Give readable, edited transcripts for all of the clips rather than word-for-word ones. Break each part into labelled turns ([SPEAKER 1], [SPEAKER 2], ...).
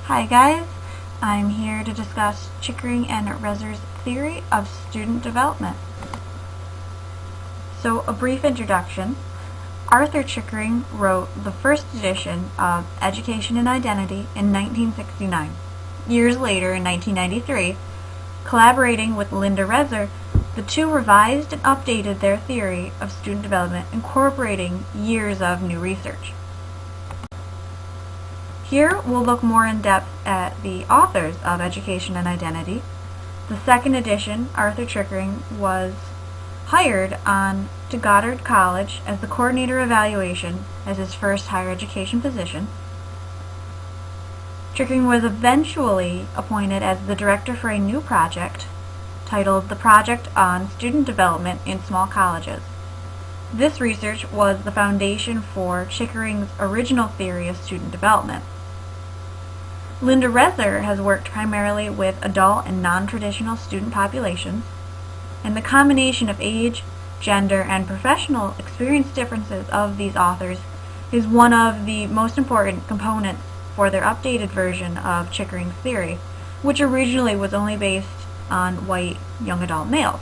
[SPEAKER 1] Hi guys, I'm here to discuss Chickering and Reser's theory of student development. So, a brief introduction. Arthur Chickering wrote the first edition of Education and Identity in 1969. Years later, in 1993, collaborating with Linda Reser, the two revised and updated their theory of student development, incorporating years of new research. Here we'll look more in depth at the authors of Education and Identity. The second edition, Arthur Chickering, was hired on to Goddard College as the coordinator of evaluation as his first higher education position. Chickering was eventually appointed as the director for a new project titled The Project on Student Development in Small Colleges. This research was the foundation for Chickering's original theory of student development. Linda Reser has worked primarily with adult and non-traditional student populations, and the combination of age, gender, and professional experience differences of these authors is one of the most important components for their updated version of Chickering's theory, which originally was only based on white young adult males.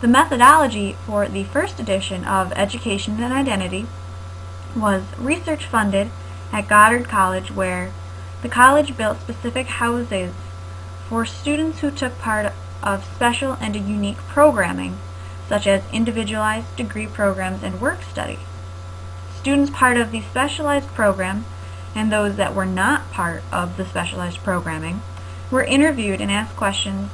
[SPEAKER 1] The methodology for the first edition of Education and Identity was research funded at Goddard College, where the college built specific houses for students who took part of special and unique programming, such as individualized degree programs and work study. Students part of the specialized program and those that were not part of the specialized programming were interviewed and asked questions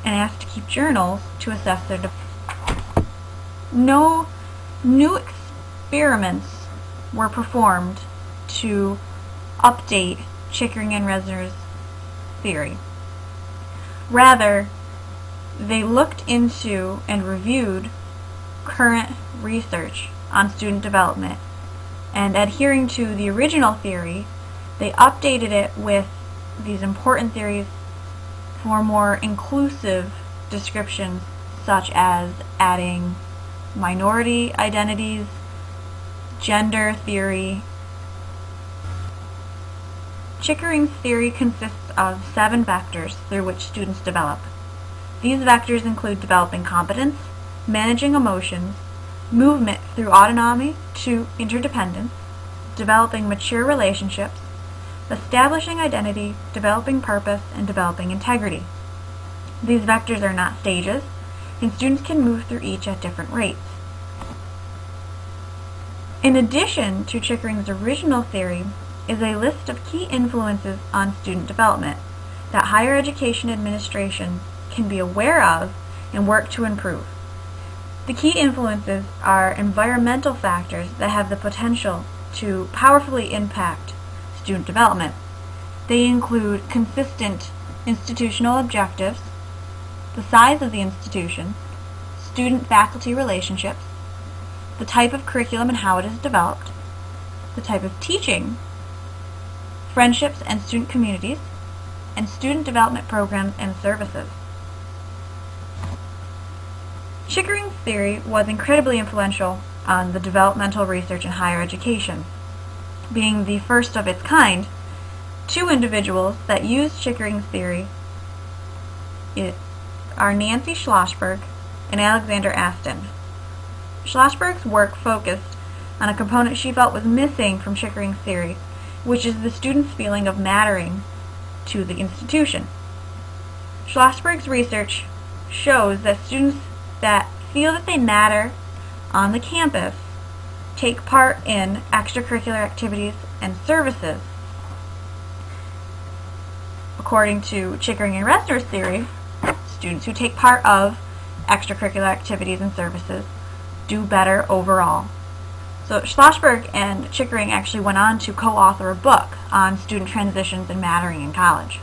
[SPEAKER 1] and asked to keep journals to assess their development. No new experiments were performed to update Chickering and Reser's theory. Rather, they looked into and reviewed current research on student development, and adhering to the original theory, they updated it with these important theories for more inclusive descriptions, such as adding minority identities, gender theory. Chickering's theory consists of 7 vectors through which students develop. These vectors include developing competence, managing emotions, movement through autonomy to interdependence, developing mature relationships, establishing identity, developing purpose, and developing integrity. These vectors are not stages, and students can move through each at different rates. In addition to Chickering's original theory is a list of key influences on student development that higher education administration can be aware of and work to improve. The key influences are environmental factors that have the potential to powerfully impact student development. They include consistent institutional objectives, the size of the institution, student-faculty relationships, the type of curriculum and how it is developed, the type of teaching, friendships and student communities, and student development programs and services. Chickering's theory was incredibly influential on the developmental research in higher education. Being the first of its kind, 2 individuals that used Chickering's theory are Nancy Schlossberg and Alexander Aston. Schlossberg's work focused on a component she felt was missing from Chickering's theory, which is the student's feeling of mattering to the institution. Schlossberg's research shows that students that feel that they matter on the campus take part in extracurricular activities and services. According to Chickering and Reser's theory, students who take part of extracurricular activities and services do better overall. So Schlossberg and Chickering actually went on to co-author a book on student transitions and mattering in college.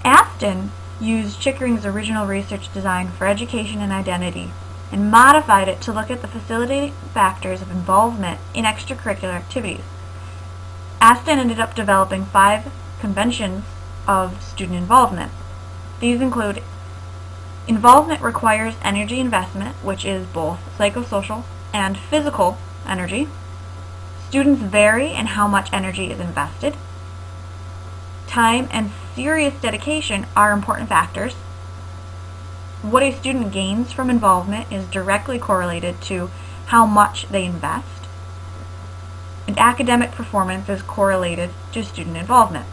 [SPEAKER 1] Aston used Chickering's original research design for Education and Identity and modified it to look at the facilitating factors of involvement in extracurricular activities. Aston ended up developing 5 conventions of student involvement. These include involvement requires energy investment, which is both psychosocial and physical energy. Students vary in how much energy is invested. Time and serious dedication are important factors. What a student gains from involvement is directly correlated to how much they invest. And academic performance is correlated to student involvement.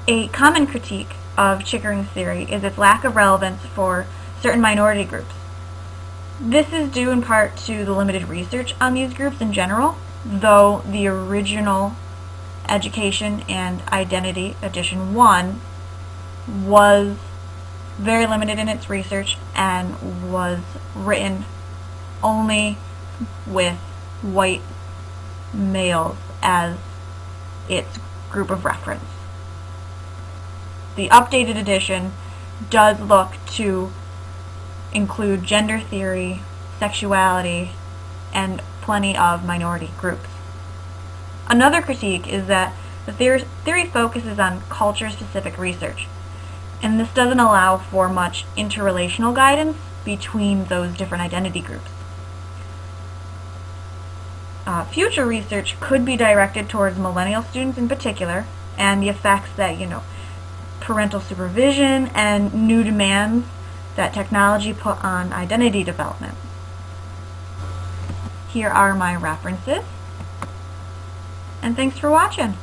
[SPEAKER 1] A common critique of Chickering's theory is its lack of relevance for certain minority groups. This is due in part to the limited research on these groups in general, though the original Education and Identity Edition 1 was very limited in its research and was written only with white males as its group of reference. The updated edition does look to include gender theory, sexuality, and plenty of minority groups. Another critique is that the theory focuses on culture-specific research, and this doesn't allow for much interrelational guidance between those different identity groups. Future research could be directed towards millennial students in particular, and the effects that, parental supervision and new demands that technology put on identity development. Here are my references, and thanks for watching.